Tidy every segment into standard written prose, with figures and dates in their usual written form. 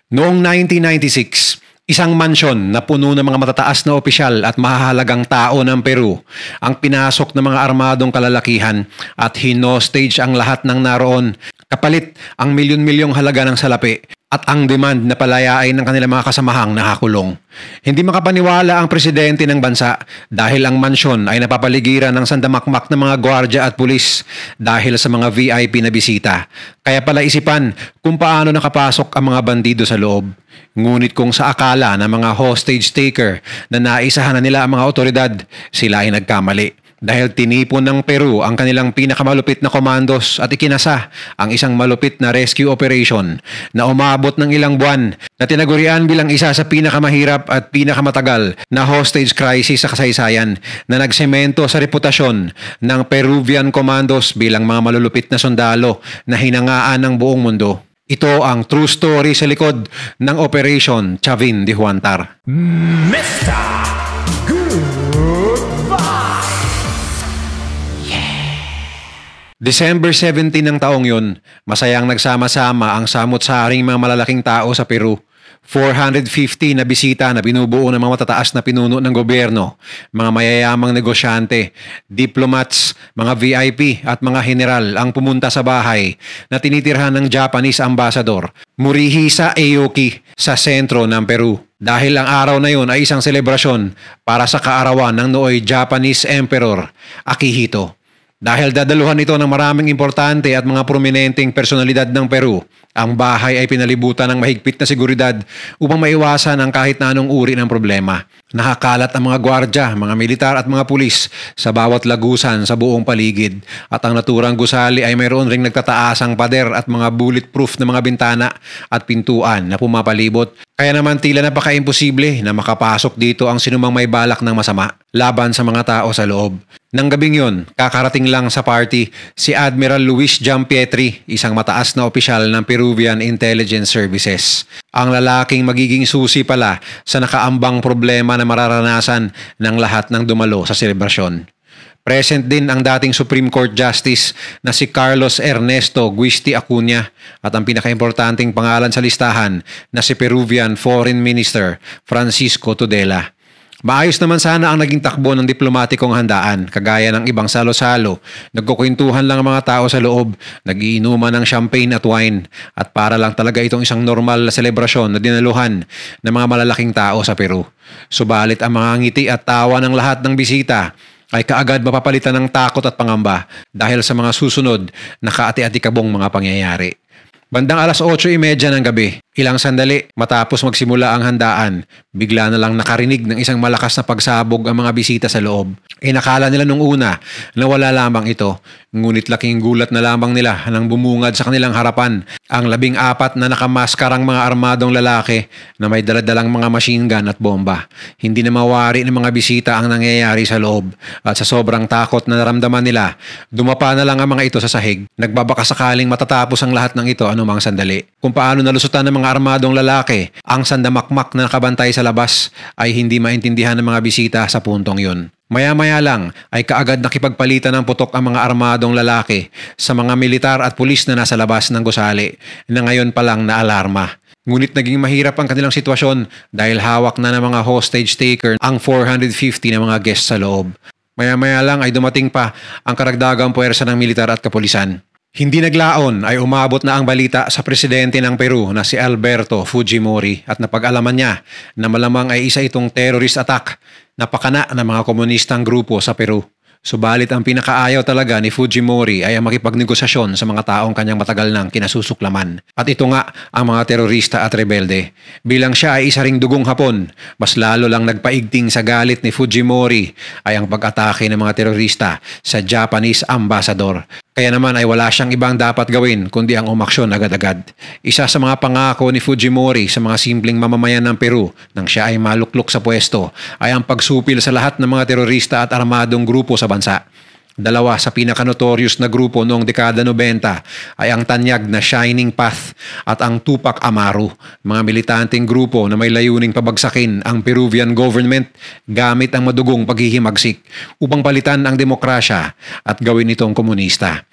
Noong 1996, isang mansyon na puno ng mga matataas na opisyal at mahahalagang tao ng Peru ang pinasok ng mga armadong kalalakihan at hinostage ang lahat ng naroon. Kapalit ang milyon-milyong halaga ng salapi at ang demand na palayain ng kanilang mga kasamahang nakakulong. Hindi makapaniwala ang presidente ng bansa dahil ang mansyon ay napapaligiran ng sandamakmak ng mga gwardya at pulis dahil sa mga VIP na bisita. Kaya pala isipan kung paano nakapasok ang mga bandido sa loob. Ngunit kung sa akala ng mga hostage taker na naisahan na nila ang mga otoridad, sila ay nagkamali. Dahil tinipon ng Peru ang kanilang pinakamalupit na komandos at ikinasa ang isang malupit na rescue operation na umabot ng ilang buwan na tinagurian bilang isa sa pinakamahirap at pinakamatagal na hostage crisis sa kasaysayan na nagsemento sa reputasyon ng Peruvian Commandos bilang mga malulupit na sundalo na hinangaan ng buong mundo. Ito ang true story sa likod ng Operation Chavin de Huantar. Mr. December 17 ng taong yun, masayang nagsama-sama ang samot-saring mga malalaking tao sa Peru. 450 na bisita na binubuo ng mga matataas na pinuno ng gobyerno, mga mayayamang negosyante, diplomats, mga VIP at mga general ang pumunta sa bahay na tinitirhan ng Japanese ambassador, Morihisa Aoki, sa sentro ng Peru. Dahil ang araw na yun ay isang selebrasyon para sa kaarawan ng nooy Japanese Emperor Akihito. Dahil dadaluhan ito ng maraming importante at mga prominenteng personalidad ng Peru, ang bahay ay pinalibutan ng mahigpit na seguridad upang maiwasan ang kahit na anong uri ng problema. Nakakalat ang mga gwardya, mga militar at mga pulis sa bawat lagusan sa buong paligid at ang naturang gusali ay mayroon ring nagtataasang pader at mga bulletproof na mga bintana at pintuan na pumapalibot. Kaya naman tila napaka-imposible na makapasok dito ang sinumang may balak ng masama laban sa mga tao sa loob. Nang gabing yon, kakarating lang sa party si Admiral Luis Giampietri, isang mataas na opisyal ng Peruvian Intelligence Services. Ang lalaking magiging susi pala sa nakaambang problema na mararanasan ng lahat ng dumalo sa selebrasyon. Present din ang dating Supreme Court Justice na si Carlos Ernesto Guisti Acuña at ang pinakaimportanteng pangalan sa listahan na si Peruvian Foreign Minister Francisco Tudela. Maayos naman sana ang naging takbo ng diplomatikong handaan, kagaya ng ibang salo-salo. Nagkukwentuhan lang ang mga tao sa loob, nagiinuman ng champagne at wine, at para lang talaga itong isang normal na selebrasyon na dinaluhan ng mga malalaking tao sa Peru. Subalit ang mga ngiti at tawa ng lahat ng bisita ay kaagad mapapalitan ng takot at pangamba dahil sa mga susunod na kaati-atikabong mga pangyayari. Bandang alas 8:30 ng gabi, ilang sandali matapos magsimula ang handaan, bigla na lang nakarinig ng isang malakas na pagsabog ang mga bisita sa loob. Nakala nila nung una na wala lamang ito, ngunit laking gulat na lamang nila nang bumungad sa kanilang harapan ang 14 na nakamaskarang mga armadong lalaki na may daladalang mga machine gun at bomba. Hindi na mawari ng mga bisita ang nangyayari sa loob at sa sobrang takot na naramdaman nila, dumapa na lang ang mga ito sa sahig. Nagbabaka sakaling matatapos ang lahat ng ito anumang sandali. Kung paano nalusutan ng mga armadong lalaki ang sandamakmak na nakabantay sa labas ay hindi maintindihan ng mga bisita sa puntong yun. Maya-maya lang ay kaagad nakipagpalitan ng putok ang mga armadong lalaki sa mga militar at pulis na nasa labas ng gusali na ngayon pa lang naalarma. Ngunit naging mahirap ang kanilang sitwasyon dahil hawak na ng mga hostage taker ang 450 na mga guests sa loob. Maya-maya lang ay dumating pa ang karagdagang puwersa ng militar at kapulisan. Hindi naglaon ay umabot na ang balita sa presidente ng Peru na si Alberto Fujimori at napag-alaman niya na malamang ay isa itong terrorist attack na pakana ng mga komunistang grupo sa Peru. Subalit ang pinakaayaw talaga ni Fujimori ay ang makipagnegosasyon sa mga taong kanyang matagal nang kinasusuklaman. At ito nga ang mga terorista at rebelde. Bilang siya ay isa ring dugong Hapon, mas lalo lang nagpaigting sa galit ni Fujimori ay ang pag-atake ng mga terorista sa Japanese ambassador. Kaya naman ay wala siyang ibang dapat gawin kundi ang umaksyon agad-agad. Isa sa mga pangako ni Fujimori sa mga simpleng mamamayan ng Peru nang siya ay maluklok sa pwesto ay ang pagsupil sa lahat ng mga terorista at armadong grupo sa bansa. Dalawa sa pinaka-notorious na grupo noong dekada 90 ay ang tanyag na Shining Path at ang Tupac Amaru, mga militanteng grupo na may layuning pabagsakin ang Peruvian government gamit ang madugong paghihimagsik upang palitan ang demokrasya at gawin itong komunista.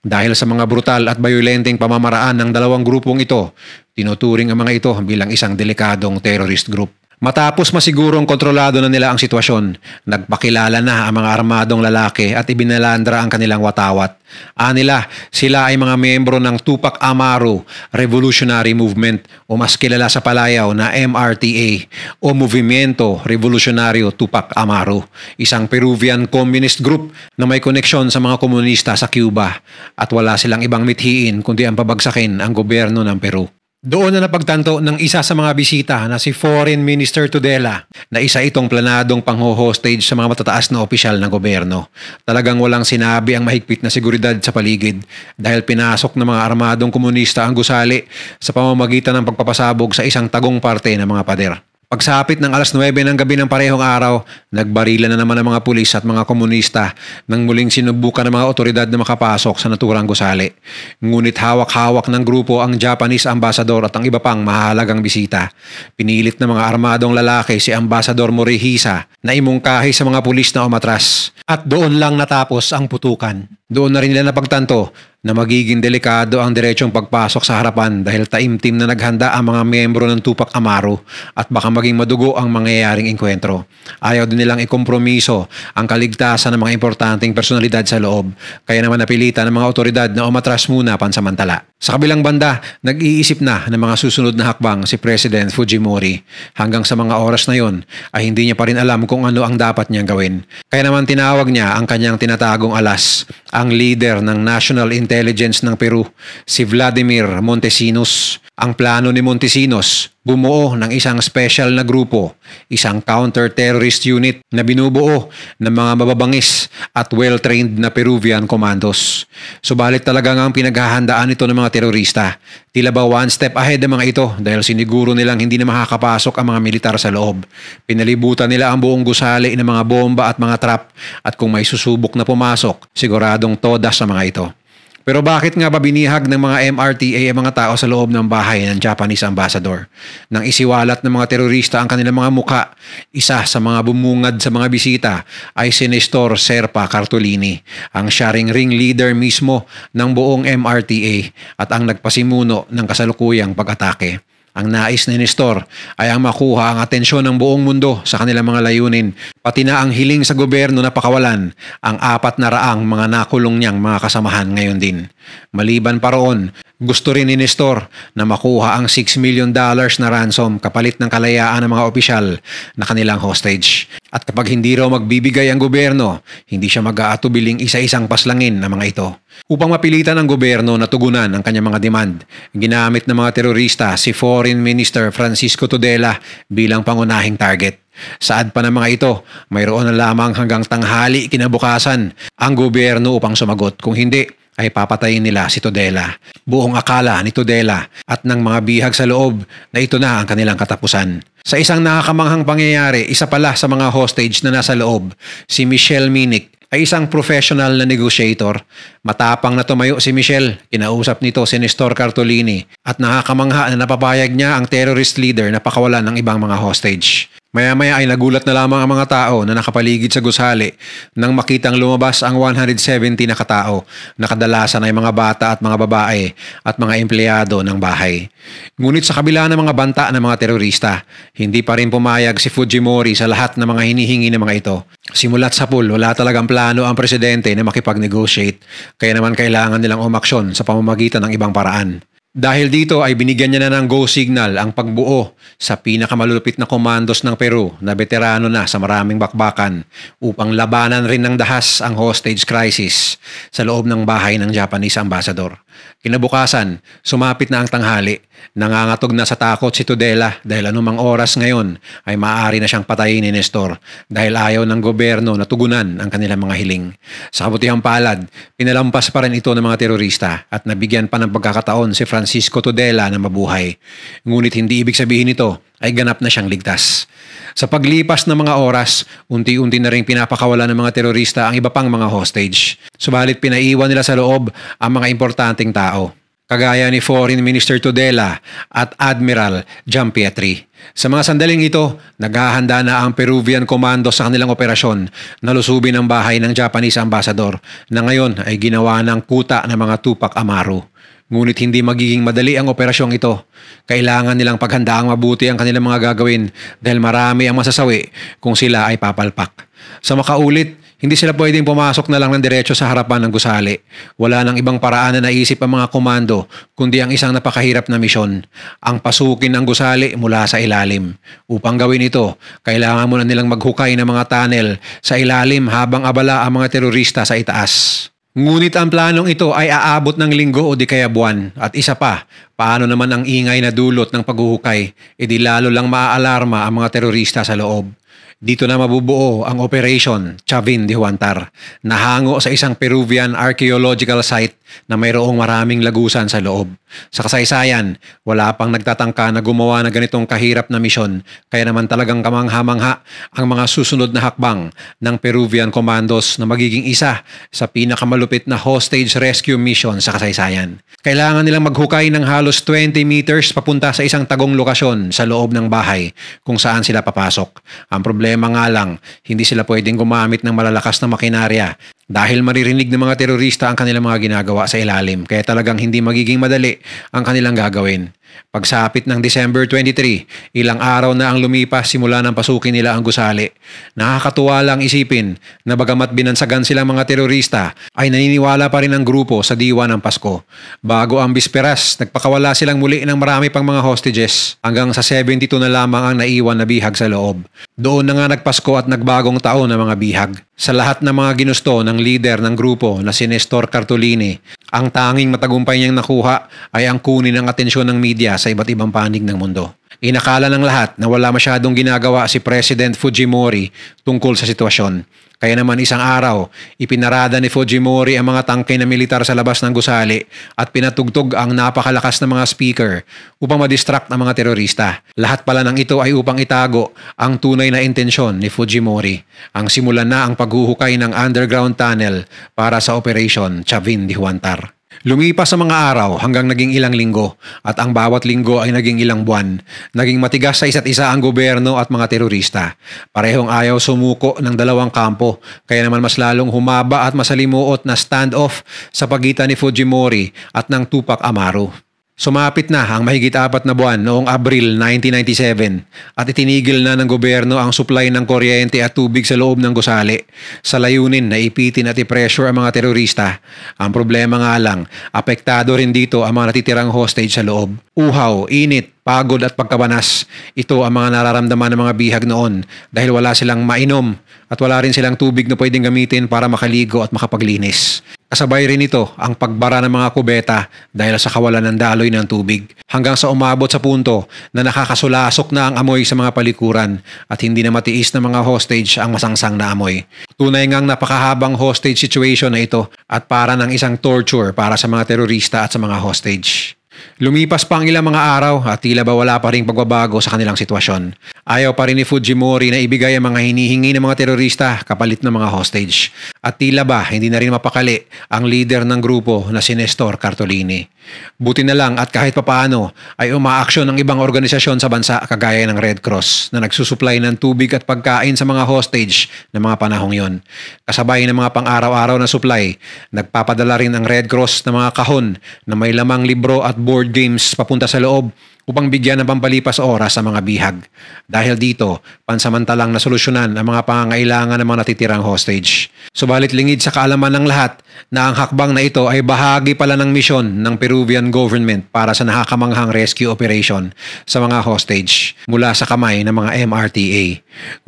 Dahil sa mga brutal at bayolenteng pamamaraan ng dalawang grupong ito, tinuturing ang mga ito bilang isang delikadong terrorist group. Matapos masigurong kontrolado na nila ang sitwasyon, nagpakilala na ang mga armadong lalaki at ibinalandra ang kanilang watawat. Anila, sila ay mga miyembro ng Tupac Amaru Revolutionary Movement o mas kilala sa palayaw na MRTA o Movimiento Revolucionario Tupac Amaru, isang Peruvian communist group na may koneksyon sa mga komunista sa Cuba at wala silang ibang mithiin kundi ang pabagsakin ang gobyerno ng Peru. Doon na napagtanto ng isa sa mga bisita na si Foreign Minister Tudela na isa itong planadong pangho-hostage sa mga matataas na opisyal ng gobyerno. Talagang walang sinabi ang mahigpit na seguridad sa paligid dahil pinasok ng mga armadong komunista ang gusali sa pamamagitan ng pagpapasabog sa isang tagong parte ng mga pader. Pagsapit ng alas 9 ng gabi ng parehong araw, nagbarilan na naman ang mga pulis at mga komunista nang muling sinubukan ng mga otoridad na makapasok sa naturang gusali. Ngunit hawak-hawak ng grupo ang Japanese ambassador at ang iba pang mahalagang bisita. Pinilit ng mga armadong lalaki si Ambassador Morihisa na imungkahi sa mga pulis na umatras. At doon lang natapos ang putukan. Doon na rin nila napagtanto na magiging delikado ang diretsong pagpasok sa harapan dahil taimtim na naghanda ang mga miyembro ng Tupac Amaru at baka maging madugo ang mangyayaring engkwentro. Ayaw din nilang ikompromiso ang kaligtasan ng mga importanteng personalidad sa loob, kaya naman napilitan ng mga otoridad na umatras muna pansamantala. Sa kabilang banda, nag-iisip na ng mga susunod na hakbang si President Fujimori. Hanggang sa mga oras na yon ay hindi niya pa rin alam kung ano ang dapat niyang gawin. Kaya naman tinawag niya ang kanyang tinatagong alas, ang leader ng National Intelligence ng Peru, si Vladimir Montesinos. Ang plano ni Montesinos, bumuo ng isang special na grupo, isang counter-terrorist unit na binubuo ng mga mababangis at well-trained na Peruvian commandos. Subalit talagang ang pinaghahandaan ito ng mga terorista. Tila ba one step ahead ang mga ito dahil siniguro nilang hindi na makakapasok ang mga militar sa loob. Pinalibutan nila ang buong gusali ng mga bomba at mga trap at kung may susubok na pumasok, siguradong todas sa mga ito. Pero bakit nga ba binihag ng mga MRTA ang mga tao sa loob ng bahay ng Japanese ambassador? Nang isiwalat ng mga terorista ang kanilang mga muka, isa sa mga bumungad sa mga bisita ay si Nestor Serpa Cartolini, ang sharing ring leader mismo ng buong MRTA at ang nagpasimuno ng kasalukuyang pag-atake. Ang nais ni Nestor ay ang makuha ang atensyon ng buong mundo sa kanilang mga layunin, pati na ang hiling sa gobyerno na pakawalan ang 400 mga nakulong niyang mga kasamahan ngayon din. Maliban pa roon, gusto rin ni Nestor na makuha ang $6 million na ransom kapalit ng kalayaan ng mga opisyal na kanilang hostage. At kapag hindi raw magbibigay ang gobyerno, hindi siya mag-aatubiling isa-isang paslangin ng mga ito. Upang mapilitan ng gobyerno na tugunan ang kanyang mga demand, ginamit ng mga terorista si Foreign Minister Francisco Tudela bilang pangunahing target. Saad pa ng mga ito, mayroon na lamang hanggang tanghali kinabukasan ang gobyerno upang sumagot. Kung hindi, ay papatayin nila si Tudela. Buong akala ni Tudela at ng mga bihag sa loob na ito na ang kanilang katapusan. Sa isang nakakamanghang pangyayari, isa pala sa mga hostage na nasa loob, si Michelle Minic, ay isang professional na negotiator. Matapang na tumayo si Michelle, kinausap nito si Nestor Cartolini at nakakamangha na napapayag niya ang terrorist leader na pakawalan ng ibang mga hostage. Maya-maya ay nagulat na lamang ang mga tao na nakapaligid sa gusali nang makitang lumabas ang 170 na katao na kadalasan ay mga bata at mga babae at mga empleyado ng bahay. Ngunit sa kabila ng mga banta ng mga terorista, hindi pa rin pumayag si Fujimori sa lahat ng mga hinihingi ng mga ito. Simulat sa pool, wala talagang plano ang presidente na makipag-negotiate, kaya naman kailangan nilang umaksyon sa pamamagitan ng ibang paraan. Dahil dito ay binigyan niya na ng go signal ang pagbuo sa pinakamalulupit na komandos ng Peru na veterano na sa maraming bakbakan upang labanan rin ng dahas ang hostage crisis sa loob ng bahay ng Japanese ambassador. Kinabukasan, sumapit na ang tanghali. Nangangatog na sa takot si Tudela dahil anumang oras ngayon ay maaari na siyang patayin ni Nestor dahil ayaw ng gobyerno na tugunan ang kanilang mga hiling. Sa kabutihang palad, pinalampas pa rin ito ng mga terorista at nabigyan pa ng pagkakataon si Francisco Tudela na mabuhay. Ngunit hindi ibig sabihin nito ay ganap na siyang ligtas. Sa paglipas ng mga oras, unti-unti na rin pinapakawalan ng mga terorista ang iba pang mga hostage. Subalit pinaiwan nila sa loob ang mga importanteng tao. kagaya ni Foreign Minister Tudela at Admiral Giampietri. Sa mga sandaling ito, naghahanda na ang Peruvian Commando sa kanilang operasyon na lusubin ang bahay ng Japanese Ambassador na ngayon ay ginawa ng kuta ng mga Tupac Amaru. Ngunit hindi magiging madali ang operasyong ito. Kailangan nilang paghandaang mabuti ang kanilang mga gagawin dahil marami ang masasawi kung sila ay papalpak. Sa makaulit, hindi sila pwedeng pumasok na lang ng diretso sa harapan ng gusali. Wala nang ibang paraan na naisip ang mga komando kundi ang isang napakahirap na misyon, ang pasukin ang gusali mula sa ilalim. Upang gawin ito, kailangan muna nilang maghukay ng mga tunnel sa ilalim habang abala ang mga terorista sa itaas. Ngunit ang planong ito ay aabot ng linggo o di kaya buwan. At isa pa, paano naman ang ingay na dulot ng paghuhukay, edi lalo lang maaalarma ang mga terorista sa loob. Dito na mabubuo ang Operation Chavin de Huantar na hango sa isang Peruvian archaeological site na mayroong maraming lagusan sa loob. Sa kasaysayan, wala pang nagtatangka na gumawa ng ganitong kahirap na misyon kaya naman talagang kamangha-mangha ang mga susunod na hakbang ng Peruvian Commandos na magiging isa sa pinakamalupit na hostage rescue mission sa kasaysayan. Kailangan nilang maghukay ng halos 20 meters papunta sa isang tagong lokasyon sa loob ng bahay kung saan sila papasok. Ang problema nga lang, hindi sila pwedeng gumamit ng malalakas na makinarya dahil maririnig ng mga terorista ang kanilang mga ginagawa sa ilalim kaya talagang hindi magiging madali ang kanilang gagawin. Pagsapit ng December 23, ilang araw na ang lumipas simula ng pasukin nila ang gusali. Nakakatuwa lang isipin na bagamat binansagan silang mga terorista, ay naniniwala pa rin ang grupo sa diwa ng Pasko. Bago ang bisperas, nagpakawala silang muli ng marami pang mga hostages hanggang sa 72 na lamang ang naiwan na bihag sa loob. Doon na nga nagpasko at nagbagong taon ng mga bihag. Sa lahat ng mga ginusto ng leader ng grupo na si Nestor Cartolini, ang tanging matagumpay niyang nakuha ay ang kunin ng atensyon ng media sa iba't ibang panig ng mundo. Inakala ng lahat na wala masyadong ginagawa si President Fujimori tungkol sa sitwasyon. Kaya naman isang araw, ipinarada ni Fujimori ang mga tangke na militar sa labas ng gusali at pinatugtog ang napakalakas na mga speaker upang madistract ang mga terorista. Lahat pala ng ito ay upang itago ang tunay na intensyon ni Fujimori. Ang simulan na ang paghuhukay ng underground tunnel para sa Operation Chavin de Huantar. Lumipas sa mga araw hanggang naging ilang linggo at ang bawat linggo ay naging ilang buwan. Naging matigas sa isa't isa ang gobyerno at mga terorista. Parehong ayaw sumuko ng dalawang kampo kaya naman mas lalong humaba at masalimuot na standoff sa pagitan ni Fujimori at ng Tupac Amaru. Sumapit na ang mahigit 4 na buwan noong Abril 1997 at itinigil na ng gobyerno ang supply ng kuryente at tubig sa loob ng gusali sa layunin na ipitin at i-pressure ang mga terorista. Ang problema nga lang, apektado rin dito ang mga natitirang hostage sa loob. Uhaw, init, pagod at pagkabanas. Ito ang mga nararamdaman ng mga bihag noon dahil wala silang mainom at wala rin silang tubig na pwedeng gamitin para makaligo at makapaglinis. Kasabay rin ito ang pagbara ng mga kubeta dahil sa kawalan ng daloy ng tubig hanggang sa umabot sa punto na nakakasulasok na ang amoy sa mga palikuran at hindi na matiis ng mga hostage ang masangsang na amoy. Tunay ngang napakahabang hostage situation na ito at para ng isang torture para sa mga terorista at sa mga hostage. Lumipas pa ang ilang mga araw at tila ba wala pa ring pagbabago sa kanilang sitwasyon. Ayaw pa rin ni Fujimori na ibigay ang mga hinihingi ng mga terorista kapalit ng mga hostage. At tila ba hindi na rin mapakali ang leader ng grupo na si Nestor Cartolini. Buti na lang at kahit papaano ay umaaksyon ng ibang organisasyon sa bansa kagaya ng Red Cross na nagsusupply ng tubig at pagkain sa mga hostage ng mga panahong yon. Kasabay ng mga pang-araw-araw na supply, nagpapadala rin ang Red Cross ng mga kahon na may lamang libro at board games papunta sa loob upang bigyan ng pampalipas oras sa mga bihag. Dahil dito, pansamantalang nasolusyonan ang mga pangangailangan ng mga natitirang hostage. Subalit lingid sa kaalaman ng lahat na ang hakbang na ito ay bahagi pala ng misyon ng Peruvian government para sa nakakamanghang rescue operation sa mga hostage mula sa kamay ng mga MRTA.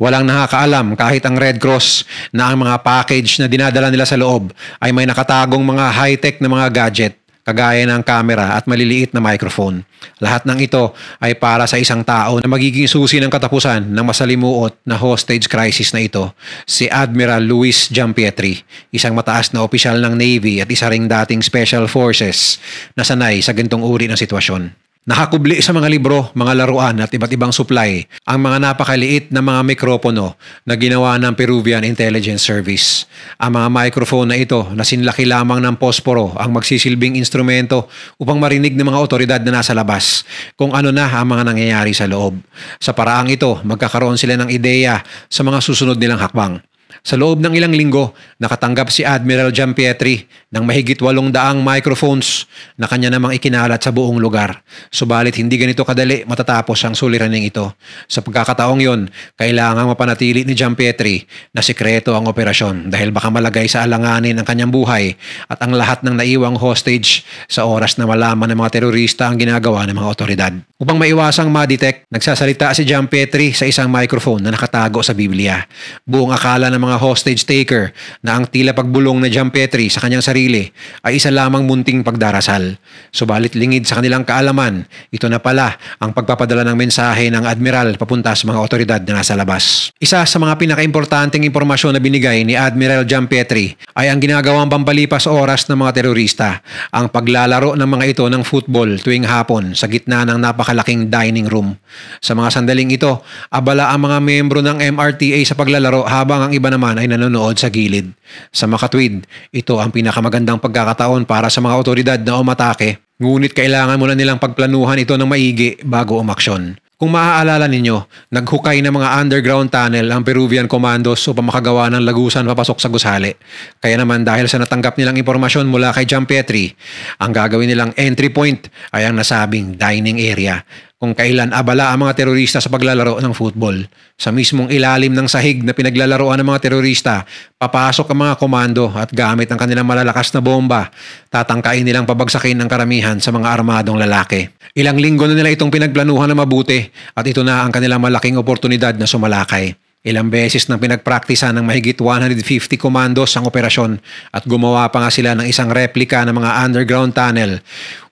Walang nakakaalam kahit ang Red Cross na ang mga package na dinadala nila sa loob ay may nakatagong mga high-tech na mga gadget kagaya ng camera at maliliit na microphone. Lahat ng ito ay para sa isang tao na magiging susi ng katapusan ng masalimuot na hostage crisis na ito, si Admiral Luis Giampietri, isang mataas na opisyal ng Navy at isa ring dating Special Forces na sanay sa gintong uri ng sitwasyon. Nakakubli sa mga libro, mga laruan at iba't ibang supply ang mga napakaliit na mga mikropono na ginawa ng Peruvian Intelligence Service. Ang mga microphone na ito na sinlaki lamang ng posporo ang magsisilbing instrumento upang marinig ng mga otoridad na nasa labas kung ano na ang mga nangyayari sa loob. Sa paraang ito, magkakaroon sila ng ideya sa mga susunod nilang hakbang. Sa loob ng ilang linggo, nakatanggap si Admiral Giampietri ng mahigit 800 microphones na kanya namang ikinalat sa buong lugar. Subalit hindi ganito kadali matatapos ang suliraning ito. Sa pagkakataong yon, kailangang mapanatili ni Giampietri na sikreto ang operasyon dahil baka malagay sa alanganin ang kanyang buhay at ang lahat ng naiwang hostage sa oras na malaman ng mga terorista ang ginagawa ng mga otoridad. Upang maiwasang ma-detect, nagsasalita si Giampietri sa isang microphone na nakatago sa Biblia. Buong akala ng mga hostage taker na ang tila pagbulong na Giampietri sa kanyang sarili ay isa lamang munting pagdarasal. Subalit lingid sa kanilang kaalaman, ito na pala ang pagpapadala ng mensahe ng Admiral papunta sa mga otoridad na nasa labas. Isa sa mga pinakaimportanteng impormasyon na binigay ni Admiral Giampietri ay ang ginagawang pampalipas oras ng mga terorista, ang paglalaro ng mga ito ng football tuwing hapon sa gitna ng napakalaking dining room. Sa mga sandaling ito, abala ang mga membro ng MRTA sa paglalaro habang ang iba naman ay nanonood sa gilid. Sa makatwid, ito ang pinakamagandang pagkakataon para sa mga otoridad na umatake, ngunit kailangan muna nilang pagplanuhan ito ng maigi bago umaksyon. Kung maaalala ninyo, naghukay ng mga underground tunnel ang Peruvian commandos upang makagawa ng lagusan papasok sa gusali. Kaya naman dahil sa natanggap nilang impormasyon mula kay Giampietri, ang gagawin nilang entry point ay ang nasabing dining area, kung kailan abala ang mga terorista sa paglalaro ng football. Sa mismong ilalim ng sahig na pinaglalaroan ng mga terorista, papasok ang mga komando at gamit ang kanilang malalakas na bomba, tatangkain nilang pabagsakin ang karamihan sa mga armadong lalaki. Ilang linggo na nila itong pinagplanuhan na mabuti at ito na ang kanilang malaking oportunidad na sumalakay. Ilang beses nang pinagpraktisan ng mahigit 150 commandos ang operasyon at gumawa pa nga sila ng isang replika ng mga underground tunnel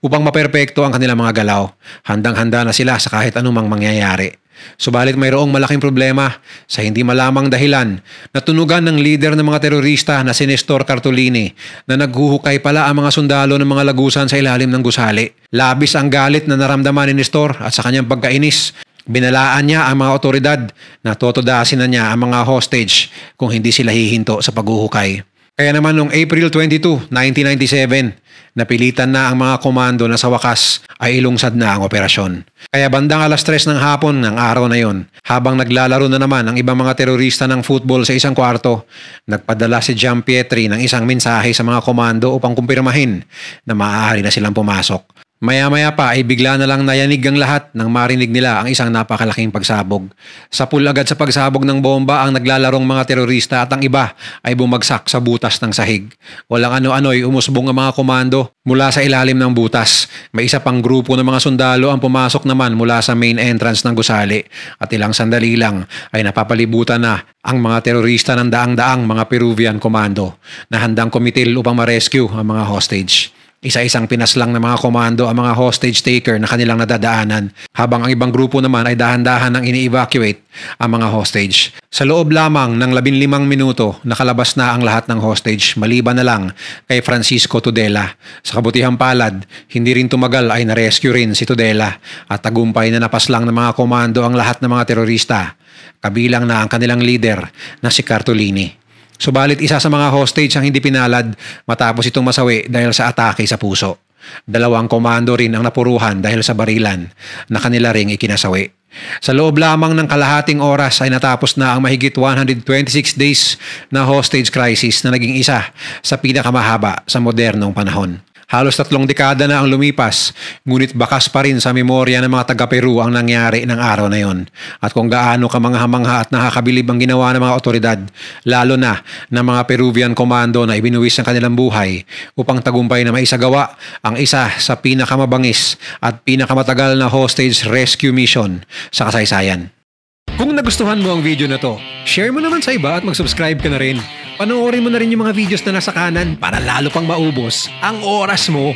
upang maperpekto ang kanilang mga galaw. Handang-handa na sila sa kahit anumang mangyayari. Subalit mayroong malaking problema sa hindi malamang dahilan. Natunugan ng leader ng mga terorista na si Nestor Cartolini na naghuhukay pala ang mga sundalo ng mga lagusan sa ilalim ng gusali. Labis ang galit na naramdaman ni Nestor at sa kanyang pagkainis, binalaan niya ang mga otoridad na totodasin na niya ang mga hostage kung hindi sila hihinto sa paghuhukay. Kaya naman noong April 22, 1997, napilitan na ang mga komando na sa wakas ay ilungsad na ang operasyon. Kaya bandang 3:00 ng hapon ng araw na yon, habang naglalaro na naman ang ibang mga terorista ng football sa isang kwarto, nagpadala si Giampietri ng isang mensahe sa mga komando upang kumpirmahin na maaari na silang pumasok. Maya-maya pa ay bigla na lang nayanig ang lahat nang marinig nila ang isang napakalaking pagsabog. Sapul agad sa pagsabog ng bomba ang naglalarong mga terorista at ang iba ay bumagsak sa butas ng sahig. Walang ano-ano'y umusbong ang mga komando mula sa ilalim ng butas. May isa pang grupo ng mga sundalo ang pumasok naman mula sa main entrance ng gusali at ilang sandali lang ay napapalibutan na ang mga terorista ng daang-daang mga Peruvian komando na handang kumitil upang ma-rescue ang mga hostage. Isa-isang pinaslang ng mga komando ang mga hostage taker na kanilang nadadaanan habang ang ibang grupo naman ay dahan-dahan nang ini-evacuate ang mga hostage. Sa loob lamang ng 15 minuto, nakalabas na ang lahat ng hostage maliban na lang kay Francisco Tudela. Sa kabutihang palad, hindi rin tumagal ay na-rescue rin si Tudela at tagumpay na napaslang ng mga komando ang lahat ng mga terorista, kabilang na ang kanilang leader na si Cartolini. Subalit isa sa mga hostage ang hindi pinalad matapos itong masawi dahil sa atake sa puso. 2 komando rin ang napuruhan dahil sa barilan na kanila ring ikinasawi. Sa loob lamang ng kalahating oras ay natapos na ang mahigit 126 days na hostage crisis na naging isa sa pinakamahaba sa modernong panahon. Halos 3 dekada na ang lumipas, ngunit bakas pa rin sa memorya ng mga taga-Peru ang nangyari ng araw na yon. At kung gaano kamangha-mangha at nakakabilib ang ginawa ng mga otoridad, lalo na ng mga Peruvian komando na ibinuwis ang kanilang buhay upang tagumpay na maisagawa ang isa sa pinakamabangis at pinakamatagal na hostage rescue mission sa kasaysayan. Kung nagustuhan mo ang video na to, share mo naman sa iba at mag-subscribe ka na rin. Panoorin mo na rin yung mga videos na nasa kanan para lalo pang maubos ang oras mo.